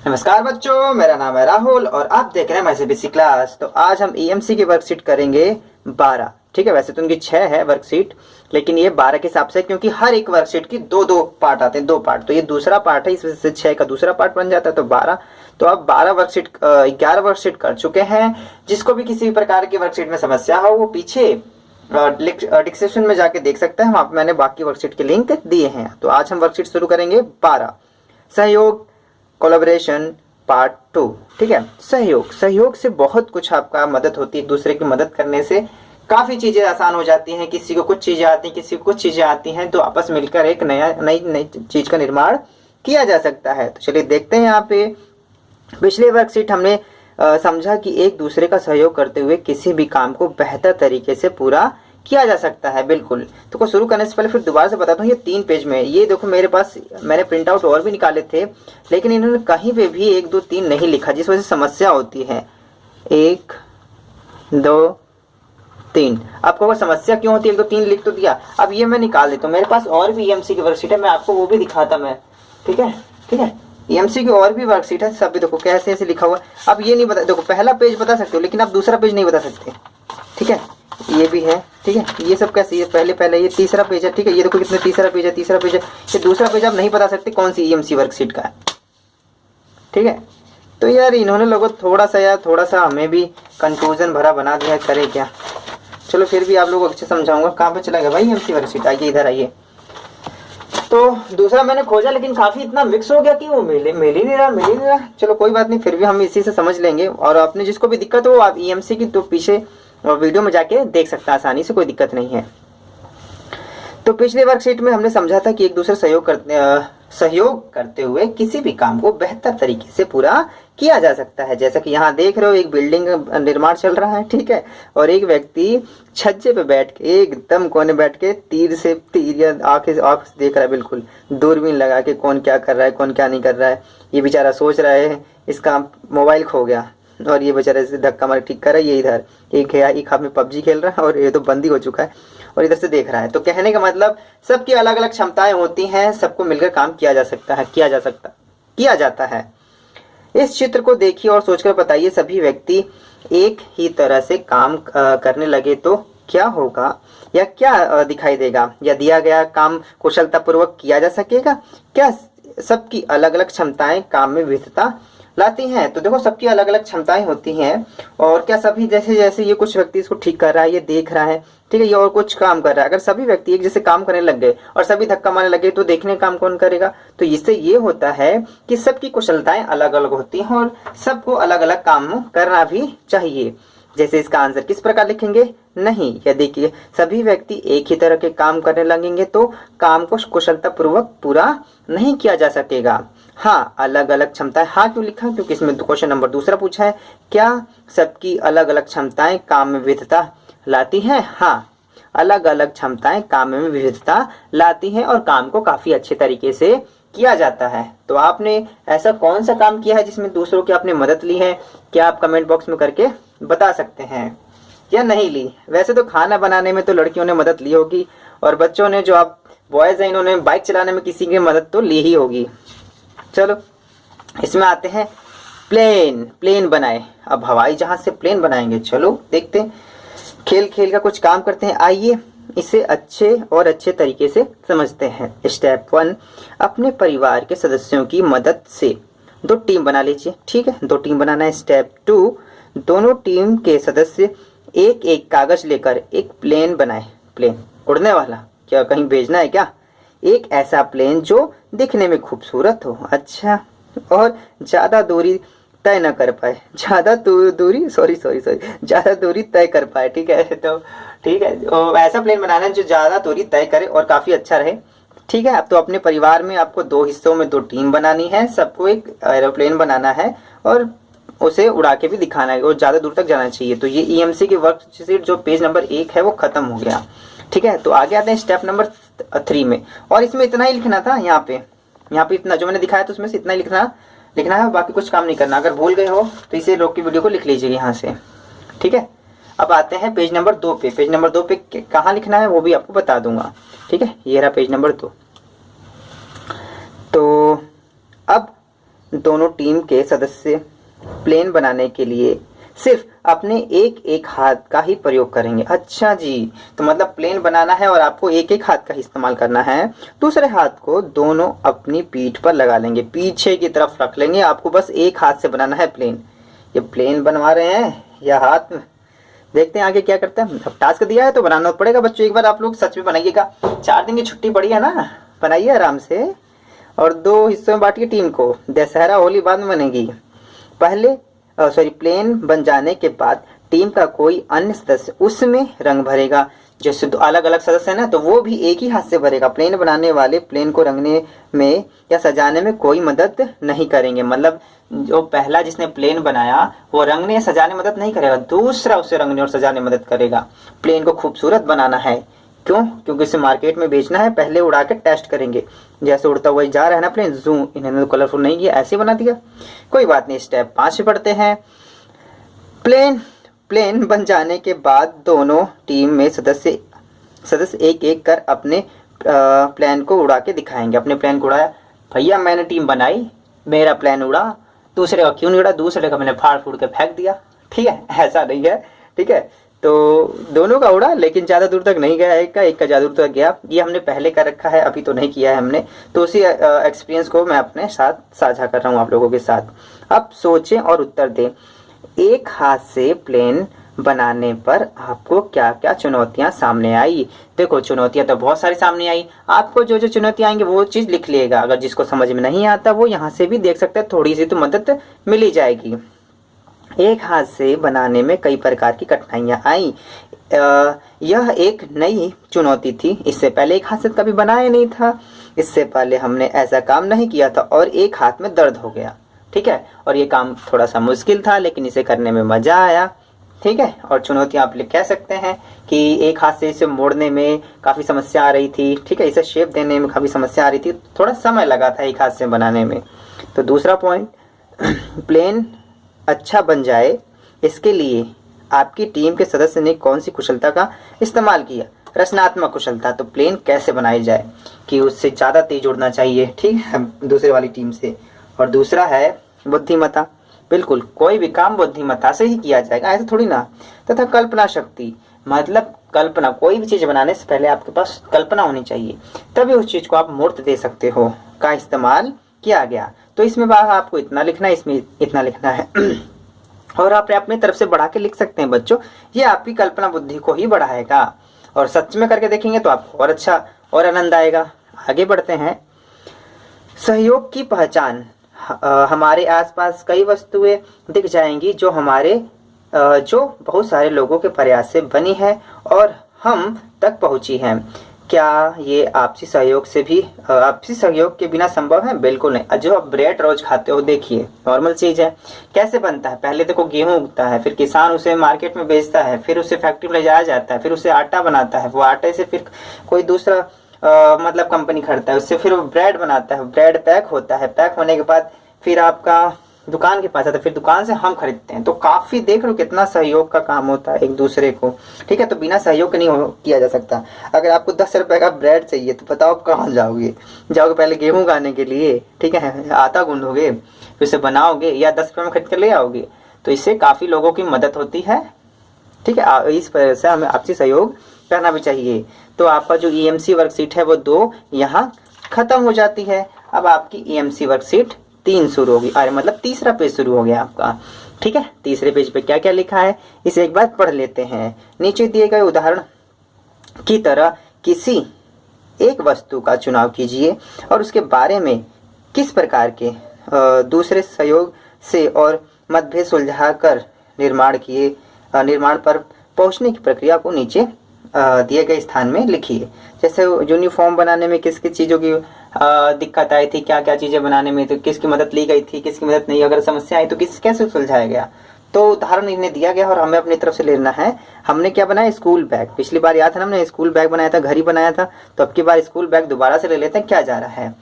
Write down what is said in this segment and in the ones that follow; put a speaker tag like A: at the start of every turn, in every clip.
A: नमस्कार बच्चों, मेरा नाम है राहुल और आप देख रहे हैं MyCBSE क्लास। तो आज हम EMC की वर्कशीट करेंगे 12। ठीक है, वैसे तो उनकी 6 है वर्कशीट, लेकिन ये 12 के हिसाब से, क्योंकि हर एक वर्कशीट की दो दो पार्ट आते हैं, 2 पार्ट। तो ये दूसरा पार्ट है, इस वजह से 6 का दूसरा पार्ट बन जाता है, तो 12। तो अब 12 वर्कशीट 11 वर्कशीट कर चुके हैं। जिसको भी किसी भी प्रकार की वर्कशीट में समस्या हो वो पीछे डिस्क्रिप्शन में जाके देख सकते हैं, वहां पे मैंने बाकी वर्कशीट के लिंक दिए हैं। तो आज हम वर्कशीट शुरू करेंगे 12, सहयोग कोलैबोरेशन पार्ट 2। ठीक है, सहयोग से बहुत कुछ आपका मदद होती है। एक दूसरे की मदद करने से काफी चीजें आसान हो जाती हैं। किसी को कुछ चीजें आती हैं, किसी को कुछ चीजें आती हैं, तो आपस मिलकर एक नई चीज का निर्माण किया जा सकता है। तो चलिए देखते हैं। यहाँ पे पिछले वर्कशीट हमने समझा कि एक दूसरे का सहयोग करते हुए किसी भी काम को बेहतर तरीके से पूरा किया जा सकता है। बिल्कुल। तो शुरू करने से पहले फिर दोबारा से बताता हूँ, ये 3 पेज में, ये देखो मेरे पास, मैंने प्रिंट आउट और भी निकाले थे, लेकिन इन्होंने कहीं पे भी 1 2 3 नहीं लिखा, जिस वजह से समस्या होती है। 1 2 3। आपको अगर समस्या क्यों होती है, 1 2 3 लिख तो दिया। अब ये मैं निकाल देता हूँ, मेरे पास और भी EMC की वर्कशीट है, मैं आपको वो भी दिखाता मैं। ठीक है, ठीक है, EMC की और भी वर्कशीट है, सब भी देखो कैसे ऐसे लिखा हुआ है। अब ये नहीं बता, देखो पहला पेज बता सकते हो, लेकिन आप दूसरा पेज नहीं बता सकते। ठीक है, ये भी है। ठीक है, ये सब कैसे, ये पहले ये तीसरा पेज है। ठीक है, ये देखो कितने तीसरा पेज है, ये दूसरा पेज आप नहीं बता सकते कौन सी EMC वर्कशीट का है। ठीक है, तो यार इन्होंने लोगों थोड़ा सा हमें भी कंफ्यूजन भरा बना दिया, करे क्या। चलो फिर भी आप लोगों को अच्छे समझाऊंगा। कहाँ पे चला गया भाई EMC वर्कशीट, आइए इधर आइए। तो दूसरा मैंने खोजा, लेकिन काफी इतना मिक्स हो गया कि वो मिल ही नहीं रहा। चलो कोई बात नहीं, फिर भी हम इसी से समझ लेंगे। और आपने जिसको भी दिक्कत हो, आप EMC की तो पीछे वीडियो में जाके देख सकता है आसानी से, कोई दिक्कत नहीं है। तो पिछले वर्कशीट में हमने समझा था कि एक दूसरे सहयोग करते हुए किसी भी काम को बेहतर तरीके से पूरा किया जा सकता है। जैसा कि यहाँ देख रहे हो, एक बिल्डिंग निर्माण चल रहा है। ठीक है, और एक व्यक्ति छज्जे पे बैठ के, एकदम कोने बैठ के तीर या आंख से देख रहा है, बिल्कुल दूरबीन लगा के, कौन क्या कर रहा है, कौन क्या नहीं कर रहा है। ये बेचारा सोच रहा है, इसका मोबाइल खो गया और ये बेचारा इसे धक्का मार ठीक कर रहा है। ये इधर एक हाथ में PUBG खेल रहा है और ये तो बंदी हो चुका है और इधर से देख रहा है। तो कहने का मतलब, सबकी अलग अलग क्षमताएं होती हैं, सबको मिलकर काम किया जाता है। इस चित्र को देखिए और सोचकर बताइए, सभी व्यक्ति एक ही तरह से काम करने लगे तो क्या होगा, या क्या दिखाई देगा, या दिया गया काम कुशलतापूर्वक किया जा सकेगा। क्या सबकी अलग अलग क्षमताएं काम में विविधता लाती हैं। तो देखो, सबकी अलग अलग क्षमताएं होती हैं, और क्या सभी, जैसे ये कुछ व्यक्ति इसको ठीक कर रहा है, ये देख रहा है, ठीक है, ये और कुछ काम कर रहा है। अगर सभी व्यक्ति एक जैसे काम करने लग गए और सभी धक्का मारने लगे, तो देखने काम कौन करेगा। तो इससे ये होता है कि सबकी कुशलताएं अलग अलग होती हैं और सबको अलग अलग काम करना भी चाहिए। जैसे इसका आंसर किस प्रकार लिखेंगे, नहीं, या देखिए, सभी व्यक्ति एक ही तरह के काम करने लगेंगे तो काम को कुशलतापूर्वक पूरा नहीं किया जा सकेगा। हाँ, अलग अलग क्षमताएं, हाँ क्यों लिखा, क्योंकि इसमें क्वेश्चन नंबर दूसरा पूछा है, क्या सबकी अलग अलग क्षमताएं काम में विविधता लाती हैं। हाँ, अलग अलग क्षमताएं काम में विविधता लाती हैं और काम को काफी अच्छे तरीके से किया जाता है। तो आपने ऐसा कौन सा काम किया है जिसमें दूसरों की आपने मदद ली है, क्या आप कमेंट बॉक्स में करके बता सकते हैं, या नहीं ली। वैसे तो खाना बनाने में तो लड़कियों ने मदद ली होगी, और बच्चों ने, जो आप बॉयज हैं, इन्होंने बाइक चलाने में किसी की मदद तो ली ही होगी। चलो इसमें आते हैं, प्लेन बनाए। अब हवाई जहाज से प्लेन बनाएंगे, चलो देखते हैं। खेल का कुछ काम करते हैं, आइए इसे अच्छे तरीके से समझते हैं। स्टेप 1, अपने परिवार के सदस्यों की मदद से 2 टीम बना लीजिए। ठीक है, 2 टीम बनाना है। स्टेप 2, दोनों टीम के सदस्य एक एक कागज लेकर एक प्लेन बनाए। प्लेन उड़ने वाला, क्या कहीं भेजना है क्या। एक ऐसा प्लेन जो दिखने में खूबसूरत हो, अच्छा, और ज्यादा दूरी तय न कर पाए, ज्यादा दूरी तय कर पाए। ठीक है, तो ठीक है, तो ऐसा प्लेन बनाना है जो ज्यादा दूरी तय करे और काफी अच्छा रहे। ठीक है, अब तो अपने परिवार में आपको 2 हिस्सों में 2 टीम बनानी है, सबको एक एरोप्लेन बनाना है और उसे उड़ा के भी दिखाना है और ज्यादा दूर तक जाना चाहिए। तो ये EMC की वर्कशीट जो पेज नंबर 1 है वो खत्म हो गया। ठीक है, तो आगे आते हैं स्टेप नंबर 3 में, और इसमें इतना ही लिखना था। यहाँ पे इतना जो मैंने दिखाया था उसमें से इतना ही लिखना है, बाकी कुछ काम नहीं करना। अगर भूल गए हो तो इसे रोक के वीडियो को लिख लीजिए यहाँ से। ठीक है, अब आते हैं पेज नंबर 2 पे। पेज नंबर 2 पे कहाँ लिखना है वो भी आपको बता दूंगा। ठीक है, ये रहा पेज नंबर 2। तो अब दोनों टीम के सदस्य प्लेन बनाने के लिए सिर्फ अपने एक एक हाथ का ही प्रयोग करेंगे। अच्छा जी, तो मतलब प्लेन बनाना है और आपको एक एक हाथ का ही इस्तेमाल करना है। दूसरे हाथ को दोनों अपनी पीठ पर लगा लेंगे, पीछे की तरफ रख लेंगे। आपको बस एक हाथ से बनाना है प्लेन। ये प्लेन बनवा रहे हैं या हाथ में, देखते हैं आगे क्या करते हैं। अब टास्क दिया है तो बनाना पड़ेगा बच्चों। एक बार आप लोग सच में बनाइएगा, 4 दिन की छुट्टी पड़ी है ना, बनाइए आराम से। और 2 हिस्सों में बांटिए टीम को। दशहरा होली बाद में बनेगी। पहले प्लेन बन जाने के बाद टीम का कोई अन्य सदस्य उसमें रंग भरेगा। जैसे अलग अलग सदस्य है ना, तो वो भी एक ही हाथ से भरेगा। प्लेन बनाने वाले प्लेन को रंगने में या सजाने में कोई मदद नहीं करेंगे। मतलब जो पहला जिसने प्लेन बनाया वो रंगने या सजाने में मदद नहीं करेगा, दूसरा उसे रंगने और सजाने में मदद करेगा। प्लेन को खूबसूरत बनाना है, क्यों? क्योंकि इसे मार्केट में बेचना है। पहले उड़ा के टेस्ट करेंगे। जैसे उड़ता हुआ जा रहा है ना प्लेन, जू, इन्होंने तो कलरफुल नहीं किया, ऐसे बना दिया। कोई बात नहीं, स्टेप 5 पढ़ते हैं। प्लेन बन जाने के बाद दोनों टीम में सदस्य एक एक कर अपने प्लान को उड़ा के दिखाएंगे। अपने प्लान को उड़ाया, भैया मैंने टीम बनाई, मेरा प्लान उड़ा, दूसरे का क्यों नहीं उड़ा? दूसरे का मैंने फाड़ फूड़ के फेंक दिया। ठीक है, ऐसा नहीं है। ठीक है, तो दोनों का उड़ा, लेकिन ज़्यादा दूर तक नहीं गया। एक का ज़्यादा दूर तक गया। ये हमने पहले कर रखा है, अभी तो नहीं किया है हमने। तो उसी एक्सपीरियंस को मैं अपने साथ साझा कर रहा हूँ आप लोगों के साथ। अब सोचें और उत्तर दें। एक हाथ से प्लेन बनाने पर आपको क्या क्या चुनौतियां सामने आई? देखो, चुनौतियां तो बहुत सारी सामने आई। आपको जो जो चुनौतियां आएंगी वो चीज़ लिख लिएगा। अगर जिसको समझ में नहीं आता वो यहाँ से भी देख सकते हैं, थोड़ी सी तो मदद मिल ही जाएगी। एक हाथ से बनाने में कई प्रकार की कठिनाइयां आई। यह एक नई चुनौती थी। इससे पहले एक हाथ से कभी बनाया नहीं था। इससे पहले हमने ऐसा काम नहीं किया था और एक हाथ में दर्द हो गया। ठीक है, और ये काम थोड़ा सा मुश्किल था, लेकिन इसे करने में मजा आया। ठीक है, और चुनौतियां आप कह सकते हैं कि एक हाथ से इसे मोड़ने में काफ़ी समस्या आ रही थी। ठीक है, इसे शेप देने में काफ़ी समस्या आ रही थी, थोड़ा समय लगा था एक हाथ से बनाने में। तो दूसरा पॉइंट, प्लेन अच्छा बन जाए इसके लिए आपकी टीम के सदस्य ने कौन सी कुशलता का इस्तेमाल किया? रचनात्मक कुशलता। तो प्लेन कैसे बनाई जाए कि उससे ज़्यादा तेज उड़ना चाहिए, ठीक है, दूसरे वाली टीम से। और दूसरा है बुद्धिमत्ता। बिल्कुल, कोई भी काम बुद्धिमत्ता से ही किया जाएगा, ऐसे थोड़ी ना। तथा कल्पना शक्ति, मतलब कल्पना, कोई भी चीज़ बनाने से पहले आपके पास कल्पना होनी चाहिए, तभी उस चीज़ को आप मूर्त दे सकते हो, का इस्तेमाल किया गया। तो इसमें बाहर आपको इतना लिखना है, इसमें इतना लिखना है। और आप अपनी तरफ से बढ़ा के लिख सकते हैं बच्चों। ये आपकी कल्पना बुद्धि को ही बढ़ाएगा और सच में करके देखेंगे तो आपको और अच्छा और आनंद आएगा। आगे बढ़ते हैं। सहयोग की पहचान। हमारे आसपास कई वस्तुएं दिख जाएंगी जो बहुत सारे लोगों के प्रयास से बनी है और हम तक पहुंची हैं। क्या ये आपसी सहयोग के बिना संभव है? बिल्कुल नहीं। जो आप ब्रेड रोज खाते हो, देखिए नॉर्मल चीज़ है। कैसे बनता है? पहले देखो, गेहूं उगता है, फिर किसान उसे मार्केट में बेचता है, फिर उसे फैक्ट्री में ले जाया जाता है, फिर उसे आटा बनाता है, वो आटे से फिर कोई दूसरा मतलब कंपनी खरीदता है, उससे फिर वो ब्रेड बनाता है, ब्रेड पैक होता है, पैक होने के बाद फिर आपका दुकान के पास आता है, फिर दुकान से हम खरीदते हैं। तो काफ़ी देख लो कितना सहयोग का काम होता है एक दूसरे को। ठीक है, तो बिना सहयोग के नहीं किया जा सकता। अगर आपको 10 रुपए का ब्रेड चाहिए तो बताओ कहाँ जाओगे? पहले गेहूं उगाने के लिए, ठीक है, आटा गूंदोगे, फिर उसे बनाओगे, या 10 रुपये में खरीद कर ले आओगे। तो इससे काफ़ी लोगों की मदद होती है। ठीक है, इस वजह से हमें आपसी सहयोग करना भी चाहिए। तो आपका जो EMC वर्कशीट है वो 2 यहाँ खत्म हो जाती है। अब आपकी EMC वर्कशीट 3 शुरू होगी। अरे मतलब तीसरा पेज शुरू हो गया आपका। ठीक है, तीसरे पेज पे क्या क्या लिखा है इसे एक बार पढ़ लेते हैं। नीचे दिए गए उदाहरण की तरह किसी एक वस्तु का चुनाव कीजिए और उसके बारे में किस प्रकार के दूसरे सहयोग से और मतभेद सुलझाकर निर्माण पर पहुंचने की प्रक्रिया को नीचे दिए गए स्थान में लिखिए। जैसे यूनिफॉर्म बनाने में किस किस चीज़ों की दिक्कत आई थी, क्या क्या चीज़ें बनाने में, तो किसकी मदद ली गई थी, किसकी मदद नहीं, अगर समस्या आई तो कैसे सुलझाया गया। तो उदाहरण इन्हें दिया गया और हमें अपनी तरफ से लेना है। हमने क्या बनाया? School bag. पिछली बार याद है ना, हमने स्कूल बैग बनाया था, घर ही बनाया था। तो अब की बार स्कूल बैग दोबारा से ले लेते हैं, क्या जा रहा है।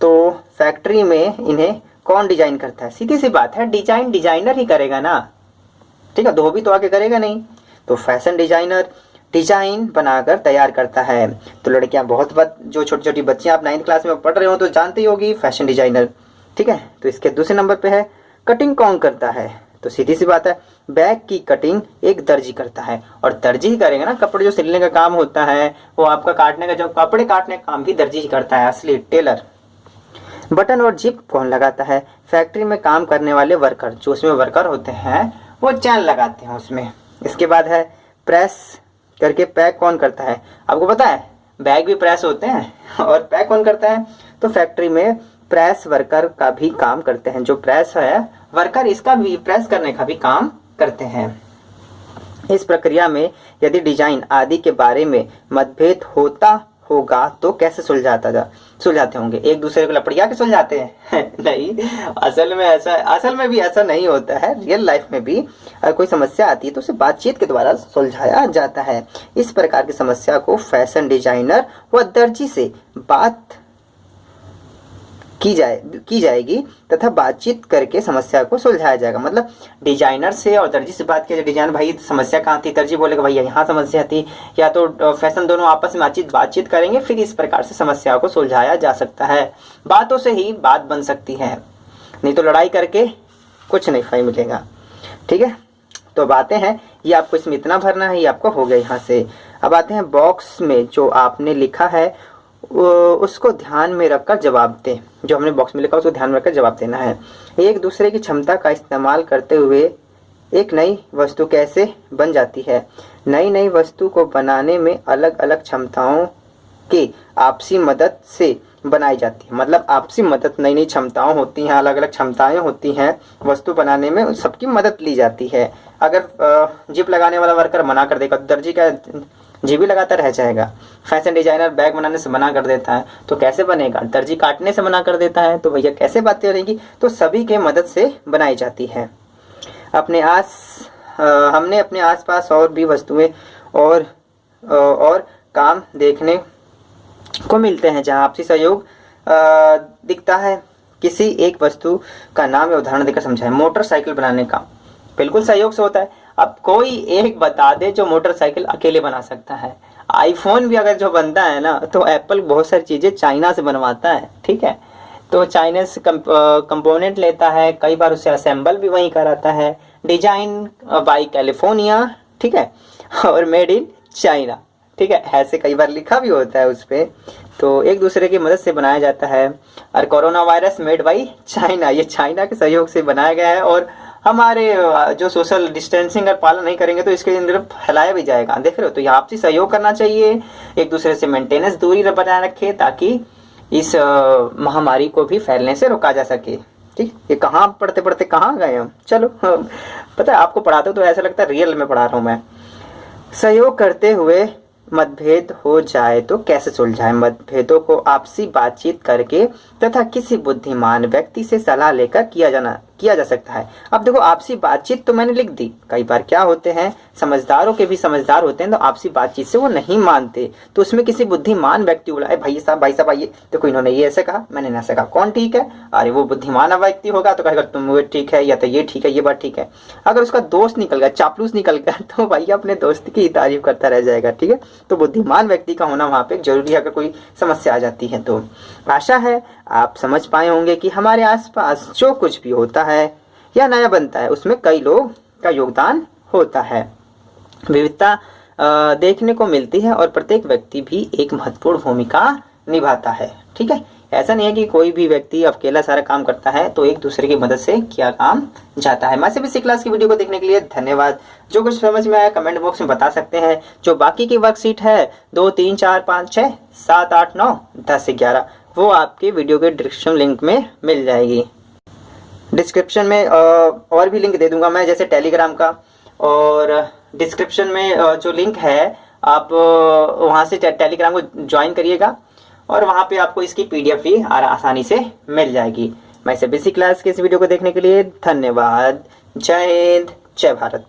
A: तो फैक्ट्री में इन्हें कौन डिजाइन करता है? सीधी सी बात है, डिजाइनर ही करेगा ना। ठीक है, धोबी तो आके करेगा नहीं। तो फैशन डिजाइनर डिजाइन बनाकर तैयार करता है। तो लड़कियां जो छोटी छोटी बच्चियां आप 9th क्लास में पढ़ रहे हो तो जानती होगी फैशन डिजाइनर। ठीक है। तो इसके दूसरे नंबर पे है कटिंग कौन करता है, तो सीधी सी बात है बैग की कटिंग एक दर्जी करता है, और दर्जी ही करेगा ना, कपड़े जो सिलने का काम होता है वो आपका काटने का, जो कपड़े काटने का काम भी दर्जी ही करता है, असली टेलर। बटन और जिप कौन लगाता है, फैक्ट्री में काम करने वाले वर्कर, जो उसमें वर्कर होते हैं वो चैन लगाते हैं उसमें। इसके बाद है प्रेस करके पैक कौन करता है, आपको पता है बैग भी प्रेस होते हैं और पैक कौन करता है, तो फैक्ट्री में प्रेस वर्कर का भी काम करते हैं, जो प्रेस है वर्कर इसका भी प्रेस करने का भी काम करते हैं। इस प्रक्रिया में यदि डिजाइन आदि के बारे में मतभेद होता होगा तो कैसे सुलझाते होंगे, एक दूसरे को लपड़िया के सुलझाते हैं नहीं, असल में भी ऐसा नहीं होता है। रियल लाइफ में भी अगर कोई समस्या आती है तो उसे बातचीत के द्वारा सुलझाया जाता है। इस प्रकार की समस्या को फैशन डिजाइनर व दर्जी से बात की जाएगी तथा बातचीत करके समस्या को सुलझाया जाएगा। मतलब डिजाइनर से और दर्जी से बात की जाए, डिजाइनर भाई समस्या कहाँ थी, दर्जी बोलेगा भैया यहाँ समस्या थी, या तो फैशन, दोनों आपस में बातचीत करेंगे, फिर इस प्रकार से समस्या को सुलझाया जा सकता है। बातों से ही बात बन सकती है, नहीं तो लड़ाई करके कुछ नहीं फायदा मिलेगा। ठीक है, तो बातें हैं ये आपको इसमें इतना भरना है, ये आपको हो गया यहाँ से। अब आते हैं बॉक्स में जो आपने लिखा है उसको ध्यान में रखकर जवाब दें, जो हमने बॉक्स में लिखा उसको ध्यान में रखकर जवाब देना है। एक दूसरे की क्षमता का इस्तेमाल करते हुए एक नई वस्तु कैसे बन जाती है, नई वस्तु को बनाने में अलग अलग क्षमताओं की आपसी मदद से बनाई जाती है। मतलब आपसी मदद, नई क्षमताओं होती हैं, अलग अलग क्षमताएं होती हैं, वस्तु बनाने में उन सबकी मदद ली जाती है। अगर जिप लगाने वाला वर्कर मना कर देगा तो दर्जी का जीबी लगाता रह जाएगा। फैशन डिजाइनर बैग बनाने से मना कर देता है तो कैसे बनेगा, दर्जी काटने से मना कर देता है तो भैया कैसे बातें रहेंगी। तो सभी के मदद से बनाई जाती है। हमने अपने आसपास और भी वस्तुएं और काम देखने को मिलते हैं जहां आपसी सहयोग दिखता है। किसी एक वस्तु का नाम या उदाहरण देकर समझाएं। मोटरसाइकिल बनाने का बिल्कुल सहयोग से होता है। अब कोई एक बता दे जो मोटरसाइकिल अकेले बना सकता है। आईफोन भी अगर जो बनता है ना तो एप्पल बहुत सारी चीजें चाइना से बनवाता है, ठीक है, तो चाइना से कंपोनेंट लेता है, कई बार उसे असेंबल भी वहीं कराता है। डिजाइन बाई कैलिफोर्निया, ठीक है, और मेड इन चाइना, ठीक है, ऐसे कई बार लिखा भी होता है उस पे। तो एक दूसरे की मदद से बनाया जाता है। और corona virus made by China, ये चाइना के सहयोग से बनाया गया है, और हमारे जो सोशल डिस्टेंसिंग का पालन नहीं करेंगे तो इसके अंदर फैलाया भी जाएगा। देख रहे हो, तो यहाँ आपसी सहयोग करना चाहिए, एक दूसरे से मेंटेनेंस दूरी बनाए रखे ताकि इस महामारी को भी फैलने से रोका जा सके। ठीक, ये कहाँ पढ़ते पढ़ते कहाँ गए हम। चलो पता है आपको पढ़ाते हो तो ऐसा लगता है रियल में पढ़ा रहा हूँ मैं। सहयोग करते हुए मतभेद हो जाए तो कैसे सुलझाएं। मतभेदों को आपसी बातचीत करके तथा किसी बुद्धिमान व्यक्ति से सलाह लेकर किया जा सकता है। अब देखो आपसी बातचीत तो मैंने लिख दी, कई बार क्या होते हैं समझदारों के भी समझदार होते हैं तो आपसी बातचीत से वो नहीं मानते, तो उसमें किसी बुद्धिमान व्यक्ति बुलाए, भाई साहब आइए, देखो इन्होंने ये ऐसे कहा, मैंने ऐसे कहा, कौन ठीक है। अरे वो बुद्धिमान व्यक्ति होगा तो कहेगा तुम वो ठीक है या तो ये ठीक है, ये बात ठीक है। अगर उसका दोस्त निकल गया, चापलूस निकल गया, तो भाई अपने दोस्त की तारीफ करता रह जाएगा। ठीक है, तो बुद्धिमान व्यक्ति का होना वहां पे जरूरी है अगर कोई समस्या आ जाती है। तो आशा है आप समझ पाए होंगे कि हमारे आसपास जो कुछ भी होता है या नया बनता है उसमें कई लोग का योगदान होता है। विविधता देखने को मिलती है और प्रत्येक व्यक्ति भी एक महत्वपूर्ण भूमिका निभाता है। ठीक है, ऐसा नहीं है कि कोई भी व्यक्ति अकेला सारा काम करता है, तो एक दूसरे की मदद से किया काम जाता है। MyCBSE क्लास की वीडियो को देखने के लिए धन्यवाद। जो कुछ समझ में आया कमेंट बॉक्स में बता सकते हैं। जो बाकी की वर्कशीट है 2, 3, 4, 5, 6, 7, 8, 9, 10 से 11 वो आपके वीडियो के डिस्क्रिप्शन लिंक में मिल जाएगी। डिस्क्रिप्शन में और भी लिंक दे दूंगा मैं, जैसे टेलीग्राम का, और डिस्क्रिप्शन में जो लिंक है आप वहां से टेलीग्राम को ज्वाइन करिएगा और वहां पे आपको इसकी PDF भी आसानी से मिल जाएगी। MyCBSE क्लास के इस वीडियो को देखने के लिए धन्यवाद। जय हिंद, जय भारत।